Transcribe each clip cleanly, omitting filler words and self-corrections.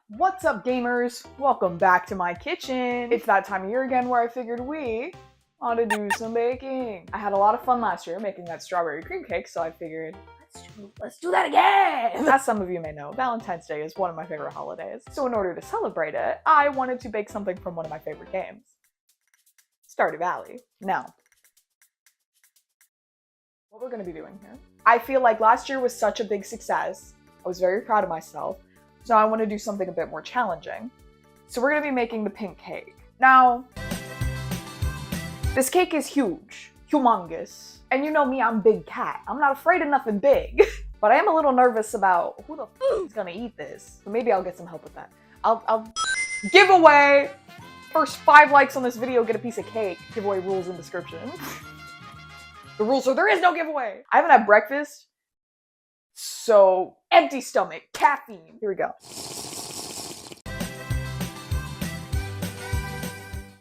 What's up, gamers? Welcome back to my kitchen. It's that time of year again where I figured we ought to do some baking. I had a lot of fun last year making that strawberry cream cake, so I figured let's do that again! As some of you may know, Valentine's Day is one of my favorite holidays. So in order to celebrate it, I wanted to bake something from one of my favorite games, Stardew Valley. Now, what we're gonna be doing here, I feel like last year was such a big success. I was very proud of myself. So I want to do something a bit more challenging. So we're going to be making the pink cake. Now, this cake is huge, humongous. And you know me, I'm BigCat. I'm not afraid of nothing big. But I am a little nervous about who the f is going to eat this. So maybe I'll get some help with that. I'll giveaway. First 5 likes on this video get a piece of cake. Giveaway rules in description. The rules are there is no giveaway. I haven't had breakfast. So, empty stomach, caffeine. Here we go.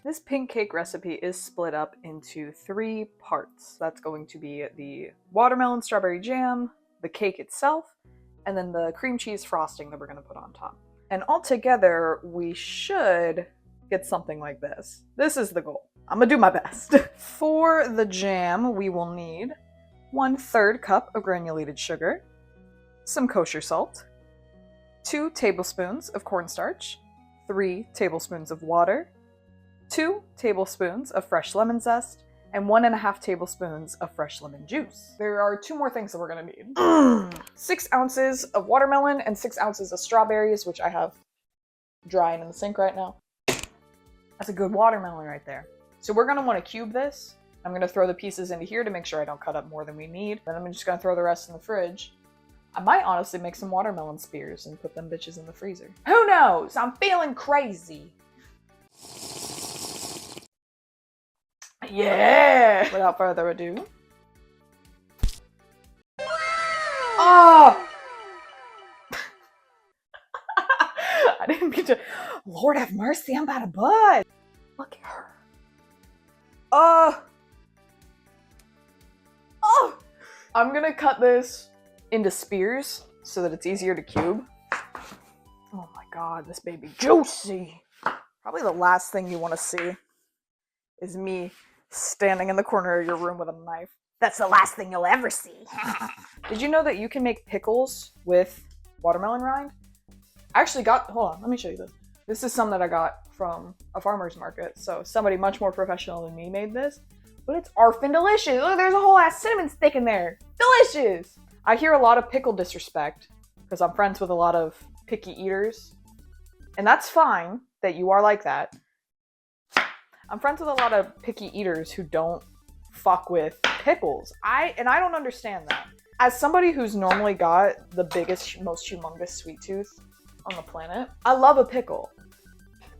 This pink cake recipe is split up into 3 parts. That's going to be the watermelon strawberry jam, the cake itself, and then the cream cheese frosting that we're going to put on top. And altogether, we should get something like this. This is the goal. I'm going to do my best. For the jam, we will need 1/3 cup of granulated sugar, some kosher salt, 2 tablespoons of cornstarch, 3 tablespoons of water, 2 tablespoons of fresh lemon zest, and 1.5 tablespoons of fresh lemon juice. There are 2 more things that we're gonna need. 6 ounces of watermelon and 6 ounces of strawberries, which I have drying in the sink right now. That's a good watermelon right there. So we're gonna wanna cube this. I'm gonna throw the pieces into here to make sure I don't cut up more than we need. Then I'm just gonna throw the rest in the fridge. I might honestly make some watermelon spears and put them bitches in the freezer. Who knows? I'm feeling crazy. Yeah! Without further ado. Oh! I didn't mean to. Lord have mercy, I'm about to bust. Look at her. Oh! I'm gonna cut this into spears so that it's easier to cube. Oh my god, this baby juicy. Probably the last thing you want to see is me standing in the corner of your room with a knife. That's the last thing you'll ever see. Did you know that you can make pickles with watermelon rind? I actually got, hold on, let me show you this. This is some that I got from a farmer's market. So somebody much more professional than me made this, but it's arfin' delicious. Look, there's a whole ass cinnamon stick in there. Delicious! I hear a lot of pickle disrespect because I'm friends with a lot of picky eaters. And that's fine that you are like that. I'm friends with a lot of picky eaters who don't fuck with pickles. I don't understand that. As somebody who's normally got the biggest, most humongous sweet tooth on the planet, I love a pickle.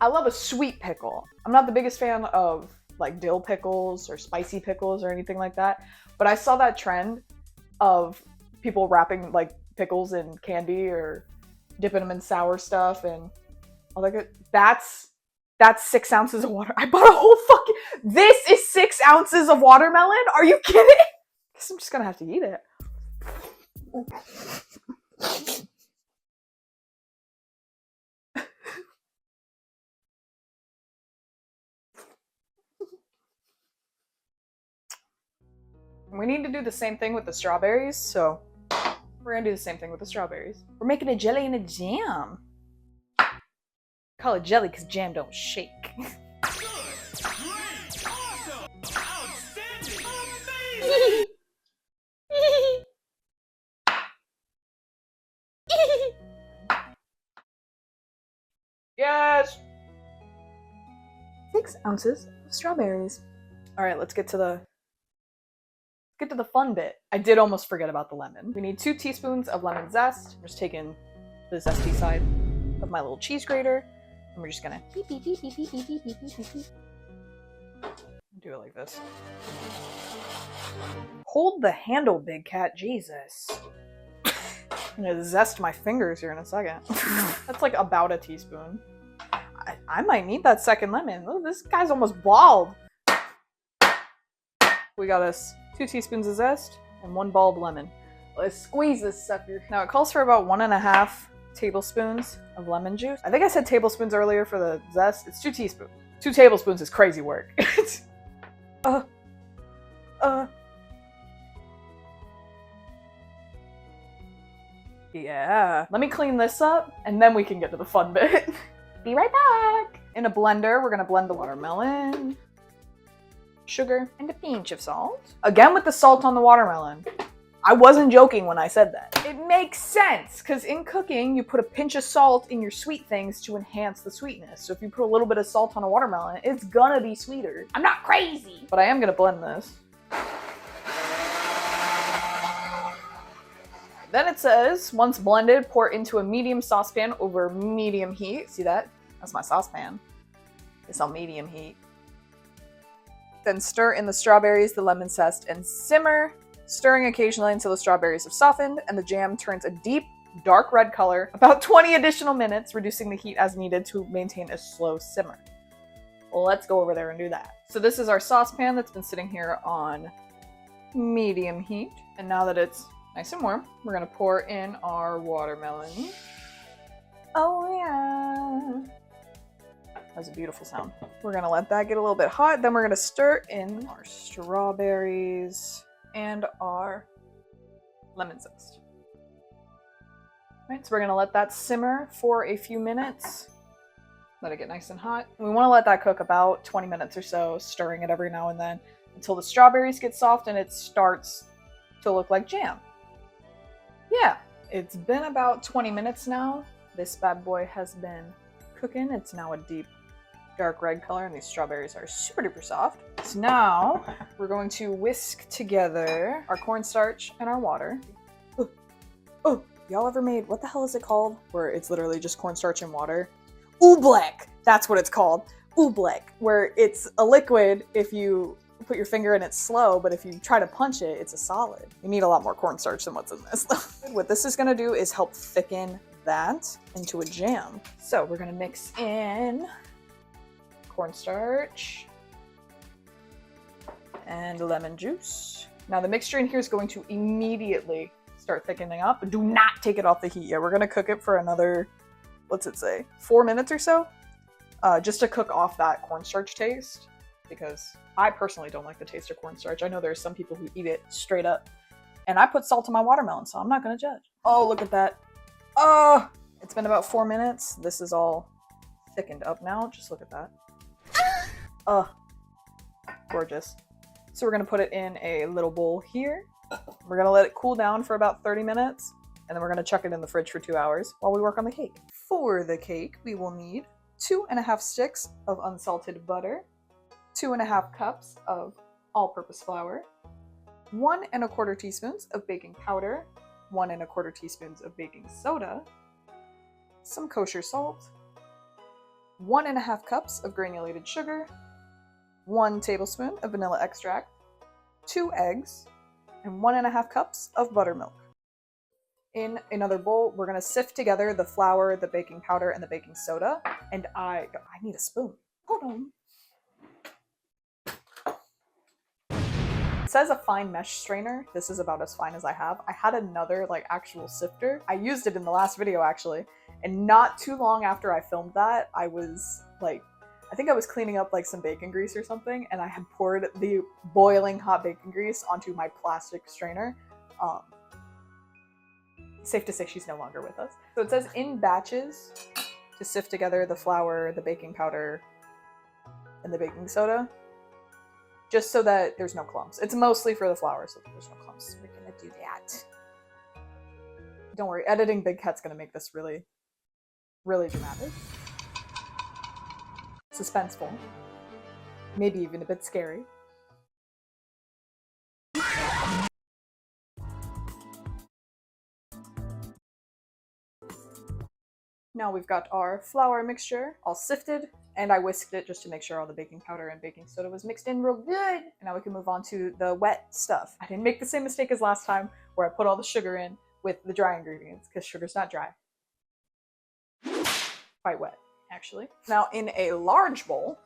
I love a sweet pickle. I'm not the biggest fan of like dill pickles or spicy pickles or anything like that. But I saw that trend of people wrapping like pickles in candy or dipping them in sour stuff and all that good. That's 6 ounces of water. I bought a whole fucking, this is 6 ounces of watermelon? Are you kidding? Guess I'm just gonna have to eat it. We need to do the same thing with the strawberries, so we're gonna do the same thing with the strawberries. We're making a jelly and a jam. Call it jelly because jam don't shake. Good, great, awesome, outstanding, amazing. Yes! 6 ounces of strawberries. All right, let's get to the fun bit. I did almost forget about the lemon. We need 2 teaspoons of lemon zest. I'm just taking the zesty side of my little cheese grater. And we're just gonna beep, beep, beep, beep, beep, beep, beep, beep, beep, beep. Do it like this. Hold the handle, BigCat, Jesus. I'm gonna zest my fingers here in a second. That's like about a teaspoon. I might need that second lemon. Oh, this guy's almost bald. We got us 2 teaspoons of zest and 1 ball of lemon. Let's squeeze this sucker. Now it calls for about 1.5 tablespoons of lemon juice. I think I said tablespoons earlier for the zest. It's 2 teaspoons. 2 tablespoons is crazy work. Yeah. Let me clean this up, and then we can get to the fun bit. Be right back. In a blender, we're gonna blend the watermelon, sugar, and a pinch of salt. Again with the salt on the watermelon. I wasn't joking when I said that. It makes sense, because in cooking, you put a pinch of salt in your sweet things to enhance the sweetness. So if you put a little bit of salt on a watermelon, it's gonna be sweeter. I'm not crazy, but I am gonna blend this. Then it says, once blended, pour into a medium saucepan over medium heat. See that? That's my saucepan. It's on medium heat. Then stir in the strawberries, the lemon zest, and simmer, stirring occasionally until the strawberries have softened and the jam turns a deep, dark red color. About 20 additional minutes, reducing the heat as needed to maintain a slow simmer. Well, let's go over there and do that. So this is our saucepan that's been sitting here on medium heat. And now that it's nice and warm, we're gonna pour in our watermelon. Oh yeah. That's a beautiful sound. We're gonna let that get a little bit hot. Then we're gonna stir in our strawberries and our lemon zest. Right, so we're gonna let that simmer for a few minutes. Let it get nice and hot. We wanna let that cook about 20 minutes or so, stirring it every now and then until the strawberries get soft and it starts to look like jam. Yeah, it's been about 20 minutes now. This bad boy has been cooking. It's now a deep, dark red color, and these strawberries are super duper soft. So now we're going to whisk together our cornstarch and our water. Oh, y'all ever made, what the hell is it called? Where it's literally just cornstarch and water. Oobleck! That's what it's called. Oobleck, where it's a liquid if you put your finger in, it's slow, but if you try to punch it, it's a solid. You need a lot more cornstarch than what's in this. What this is gonna do is help thicken that into a jam. So we're gonna mix in cornstarch and lemon juice. Now the mixture in here is going to immediately start thickening up, but do not take it off the heat yet. We're gonna cook it for another, what's it say, 4 minutes or so, just to cook off that cornstarch taste, because I personally don't like the taste of cornstarch. I know there's some people who eat it straight up, and I put salt on my watermelon, so I'm not gonna judge. Oh, look at that. Oh, it's been about 4 minutes. This is all thickened up now. Just look at that. Oh, gorgeous. So we're gonna put it in a little bowl here. We're gonna let it cool down for about 30 minutes, and then we're gonna chuck it in the fridge for 2 hours while we work on the cake. For the cake, we will need 2.5 sticks of unsalted butter, 2.5 cups of all-purpose flour, 1¼ teaspoons of baking powder, 1¼ teaspoons of baking soda, some kosher salt, 1½ cups of granulated sugar, 1 tablespoon of vanilla extract, 2 eggs, and 1½ cups of buttermilk. In another bowl, we're gonna sift together the flour, the baking powder, and the baking soda. And I need a spoon. Hold on. It says a fine mesh strainer. This is about as fine as I have. I had another like actual sifter. I used it in the last video actually. And not too long after I filmed that, I was like, I think I was cleaning up like some bacon grease or something, and I had poured the boiling hot bacon grease onto my plastic strainer. Safe to say she's no longer with us. So it says in batches to sift together the flour, the baking powder, and the baking soda, just so that there's no clumps. It's mostly for the flour, so there's no clumps. We're gonna do that. Don't worry, editing BigCat's gonna make this really, really dramatic. Suspenseful. Maybe even a bit scary. Now we've got our flour mixture all sifted, and I whisked it just to make sure all the baking powder and baking soda was mixed in real good. And now we can move on to the wet stuff. I didn't make the same mistake as last time where I put all the sugar in with the dry ingredients, because sugar's not dry. Quite wet, actually. Now in a large bowl,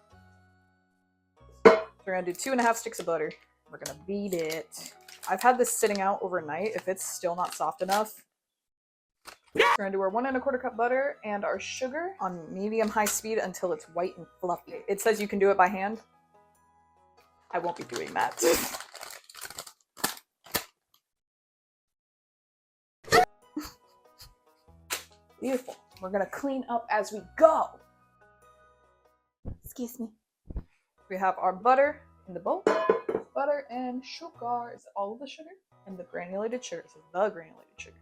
we're gonna do 2.5 sticks of butter. We're gonna beat it. I've had this sitting out overnight. If it's still not soft enough, We're gonna do our 1 1/4 cup butter and our sugar on medium-high speed until it's white and fluffy. It says you can do it by hand. I won't be doing that. Beautiful. We're gonna clean up as we go. Excuse me. We have our butter in the bowl. Butter and sugar. Is it all of the sugar? And the granulated sugar. So the granulated sugar.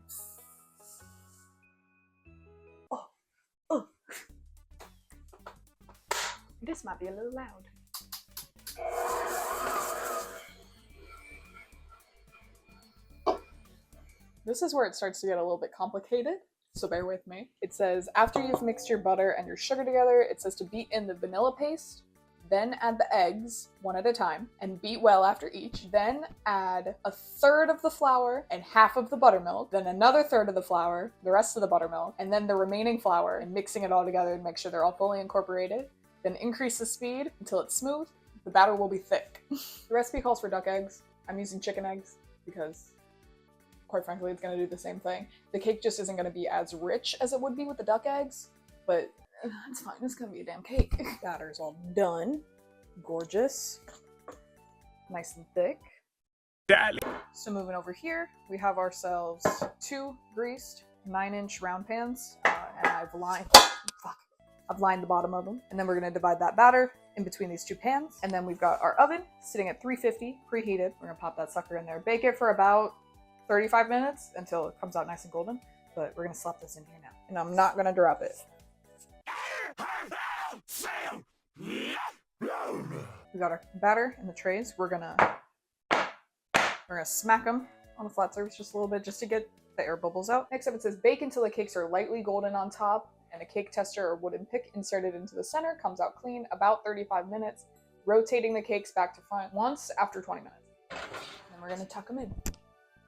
Oh. This might be a little loud. This is where it starts to get a little bit complicated, so bear with me. It says, after you've mixed your butter and your sugar together, it says to beat in the vanilla paste, then add the eggs, 1 at a time, and beat well after each. Then add 1/3 of the flour and 1/2 of the buttermilk, then another 1/3 of the flour, the rest of the buttermilk, and then the remaining flour, and mixing it all together and make sure they're all fully incorporated. Then increase the speed until it's smooth. The batter will be thick. The recipe calls for duck eggs. I'm using chicken eggs because, quite frankly, it's going to do the same thing. The cake just isn't going to be as rich as it would be with the duck eggs, but it's fine. It's going to be a damn cake. Batter's all done. Gorgeous. Nice and thick. Daddy. So moving over here, we have ourselves 2 greased 9-inch round pans, and I've lined the bottom of them. And then we're going to divide that batter in between these 2 pans. And then we've got our oven sitting at 350, preheated. We're going to pop that sucker in there. Bake it for about 35 minutes until it comes out nice and golden. But we're going to slap this in here now. And I'm not going to drop it. We got our batter in the trays. We're gonna smack them on a flat surface just a little bit just to get the air bubbles out. Next up, it says bake until the cakes are lightly golden on top and a cake tester or wooden pick inserted into the center comes out clean, about 35 minutes, rotating the cakes back to front once after 20 minutes. And then we're gonna tuck them in.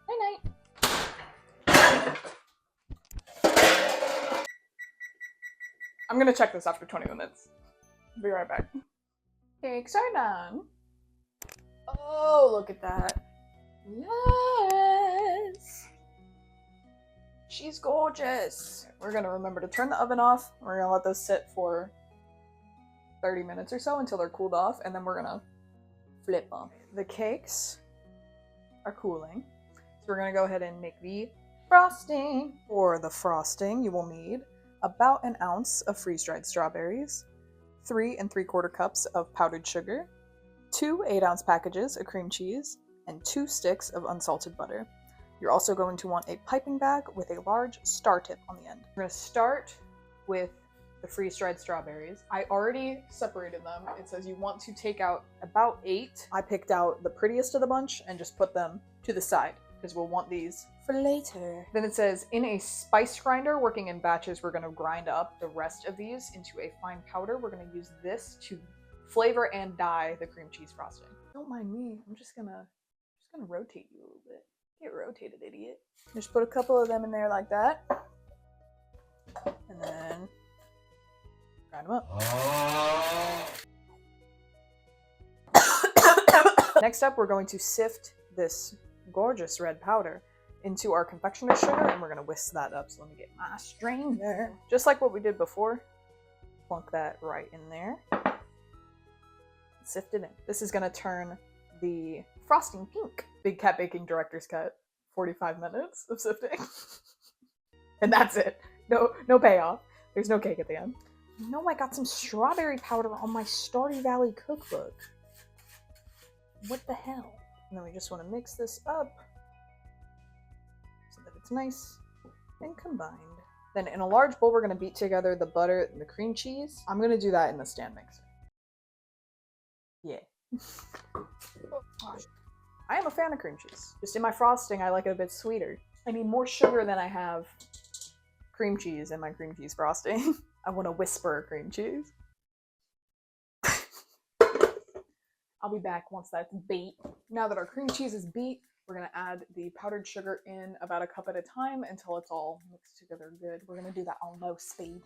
Night night. I'm gonna check this after 20 minutes. Be right back. Cakes are done. Oh, look at that. Yes. She's gorgeous. We're gonna remember to turn the oven off. We're gonna let those sit for 30 minutes or so until they're cooled off, and then we're gonna flip them. The cakes are cooling. So we're gonna go ahead and make the frosting. For the frosting, you will need about 1 ounce of freeze-dried strawberries, 3 3/4 cups of powdered sugar, 2 8-ounce packages of cream cheese, and 2 sticks of unsalted butter. You're also going to want a piping bag with a large star tip on the end. We're going to start with the freeze-dried strawberries. I already separated them. It says you want to take out about 8. I picked out the prettiest of the bunch and just put them to the side because we'll want these for later. Then it says, in a spice grinder working in batches, we're going to grind up the rest of these into a fine powder. We're going to use this to flavor and dye the cream cheese frosting. Don't mind me. I'm just gonna rotate you a little bit. Get rotated, idiot. Just put a couple of them in there like that. And then grind them up. Next up, we're going to sift this gorgeous red powder into our confectioner's sugar, and we're going to whisk that up. So let me get my strainer. Just like what we did before, plunk that right in there. Sift it in. This is going to turn the frosting pink. BigCat Baking Director's Cut. 45 minutes of sifting. And that's it. No payoff. There's no cake at the end. No, I got some strawberry powder on my Stardew Valley Cook Book. What the hell? And then we just want to mix this up so that it's nice and combined. Then in a large bowl, we're going to beat together the butter and the cream cheese. I'm going to do that in the stand mixer. Yeah. I am a fan of cream cheese. Just in my frosting, I like it a bit sweeter. I need more sugar than I have cream cheese in my cream cheese frosting. I want to whisper cream cheese. I'll be back once that's beat. Now that our cream cheese is beat, we're going to add the powdered sugar in about a cup at a time until it's all mixed together good. We're going to do that on low speed.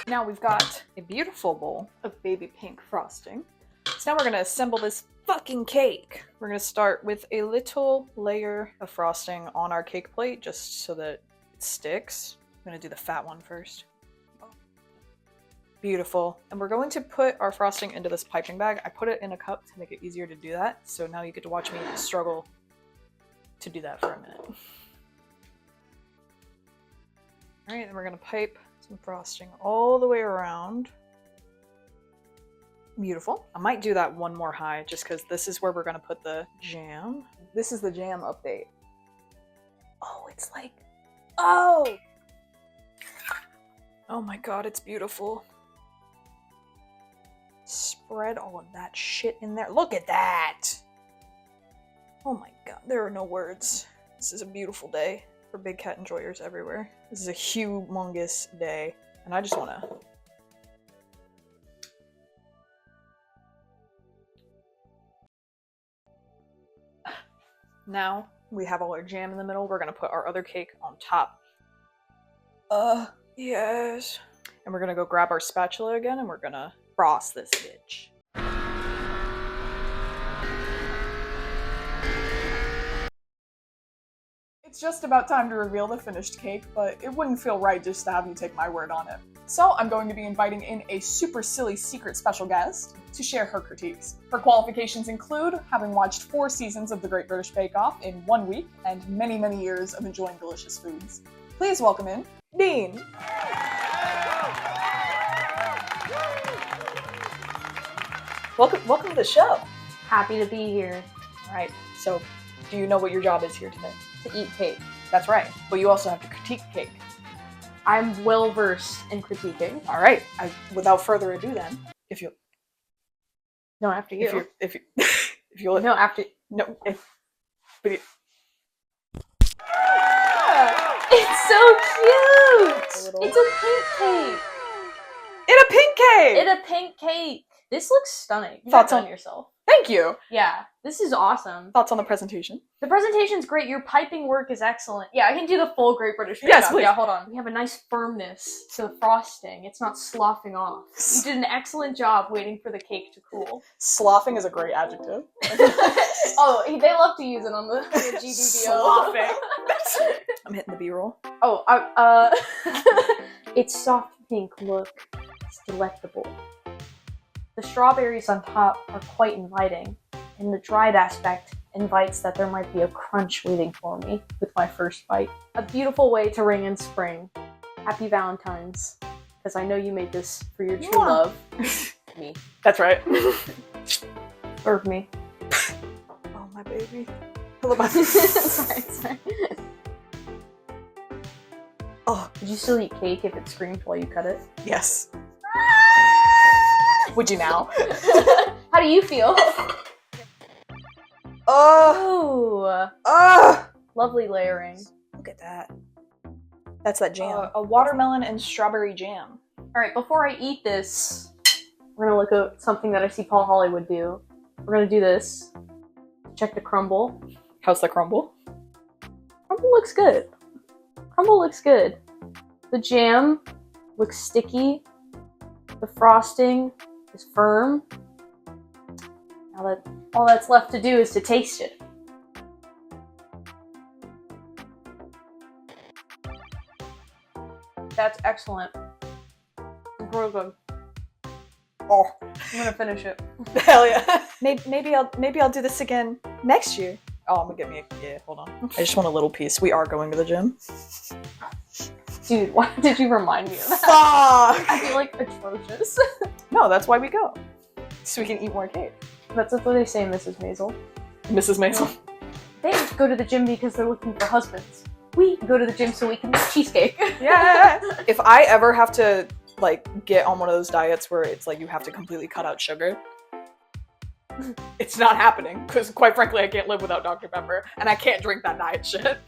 Now we've got a beautiful bowl of baby pink frosting. So now we're going to assemble this fucking cake. We're going to start with a little layer of frosting on our cake plate just so that it sticks. I'm gonna do the fat one first. Beautiful. And we're going to put our frosting into this piping bag. I put it in a cup to make it easier to do that. So now you get to watch me struggle to do that for a minute. All right, then we're gonna pipe some frosting all the way around. Beautiful. I might do that one more high just because this is where we're gonna put the jam. This is the jam update. Oh, it's like, oh! Oh my god, it's beautiful. Spread all of that shit in there. Look at that! Oh my god, there are no words. This is a beautiful day for Big Cat enjoyers everywhere. This is a humongous day, and I just wanna... Now we have all our jam in the middle. We're gonna put our other cake on top. Yes. And we're gonna go grab our spatula again, and we're gonna frost this bitch. It's just about time to reveal the finished cake, but it wouldn't feel right just to have you take my word on it. So I'm going to be inviting in a super silly secret special guest to share her critiques. Her qualifications include having watched 4 seasons of The Great British Bake Off in 1 week and many, many years of enjoying delicious foods. Please welcome in Dean. Welcome to the show. Happy to be here All right, so do you know what your job is here today? to eat cake. That's right, but you also have to critique cake. I'm well versed in critiquing. All right, without further ado then, if you... No, after you. If you No, after. No, but you... It's so cute. little- It's a pink cake. In a pink cake! In a pink cake. This looks stunning. You Thoughts got on- yourself. Thank you! Yeah, this is awesome. Thoughts on the presentation? The presentation's great. Your piping work is excellent. Yeah, I can do the full Great British Bake Yes, Off. please. Yeah, hold on. We have a nice firmness to the frosting. It's not sloughing off. You did an excellent job waiting for the cake to cool. Sloughing is a great adjective. Oh, they love to use it on the GDDO. Sloughing. I'm hitting the B-roll. Oh, its soft pink look is delectable. The strawberries on top are quite inviting, and the dried aspect invites that there might be a crunch waiting for me with my first bite. A beautiful way to ring in spring. Happy Valentine's, because I know you made this for your true Mwah. love. Me. That's right. Serve me. Oh, my baby. Hello, my sorry. Oh, Did you still eat cake if it screamed while you cut it? yes. Would you now? How do you feel? Oh, Ooh, lovely layering. look at that. That's that jam. A watermelon and strawberry jam. Alright, before I eat this, we're gonna look at something that I see Paul Hollywood do. We're gonna do this. Check the crumble. How's the crumble? Crumble looks good. Crumble looks good. The jam looks sticky. The frosting is firm. Now that all that's left to do is to taste it. That's excellent. It's really good. Oh, I'm gonna finish it. hell yeah. Maybe I'll do this again next year. Oh, I'm gonna get me hold on. I just want a little piece. We are going to the gym. Dude, why did you remind me of that? Fuck! I feel like atrocious. No, that's why we go. So we can eat more cake. That's what they say in Mrs. Maisel. Mrs. Maisel. They go to the gym because they're looking for husbands. We go to the gym so we can make cheesecake. Yeah! If I ever have to, like, get on one of those diets where it's like you have to completely cut out sugar, it's not happening. Because quite frankly, I can't live without Dr. Pepper. And I can't drink that diet shit.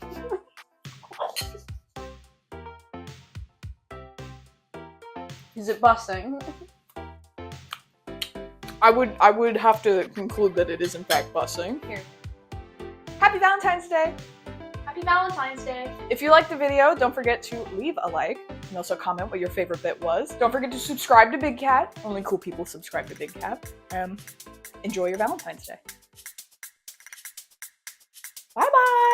Is it busting? I would have to conclude that it is in fact busing. Here. Happy Valentine's Day! Happy Valentine's Day! If you liked the video, don't forget to leave a like and also comment what your favorite bit was. Don't forget to subscribe to BigCat. Only cool people subscribe to BigCat. Enjoy your Valentine's Day. Bye bye!